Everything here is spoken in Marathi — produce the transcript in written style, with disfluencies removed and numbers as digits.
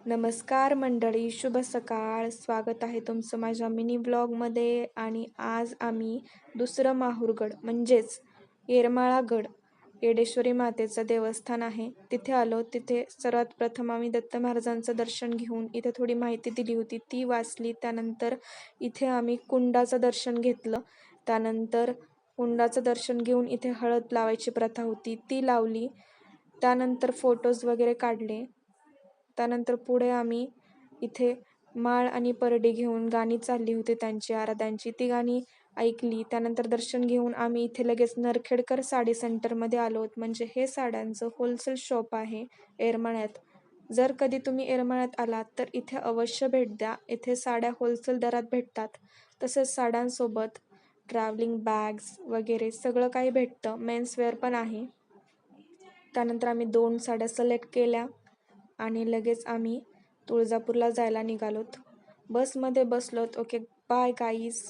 नमस्कार मंडळी, शुभ सकाळ. स्वागत आहे तुमचं माझ्या मिनी ब्लॉगमध्ये. आणि आज आम्ही दुसरं माहूरगड म्हणजेच येरमाळागड, येडेश्वरी मातेचं देवस्थान आहे तिथे आलो. तिथे सर्वात प्रथम आम्ही दत्त महाराजांचं दर्शन घेऊन इथे थोडी माहिती दिली होती ती वाचली. त्यानंतर इथे आम्ही कुंडाचं दर्शन घेतलं. त्यानंतर कुंडाचं दर्शन घेऊन इथे हळद लावायची प्रथा होती ती लावली. त्यानंतर फोटोज वगैरे काढले. त्यानंतर पुढे आम्ही इथे माळ आणि परडी घेऊन गाणी चालली होती त्यांची आराध्यांची, ती गाणी ऐकली. त्यानंतर दर्शन घेऊन आम्ही इथे लगेच नरखेडकर साडी सेंटरमध्ये आलो. म्हणजे हे साड्यांचं होलसेल शॉप आहे येरमाळ्यात. जर कधी तुम्ही येरमाळ्यात आलात तर इथे अवश्य भेट द्या. इथे साड्या होलसेल दरात भेटतात. तसेच साड्यांसोबत ट्रॅव्हलिंग बॅग्स वगैरे सगळं काही भेटतं. मेन्सवेअर पण आहे. त्यानंतर आम्ही 2 साड्या सिलेक्ट केल्या आणि लगेच आम्ही तुळजापूरला जायला निघालोत. बसमध्ये बसलोत. Okay, bye guys.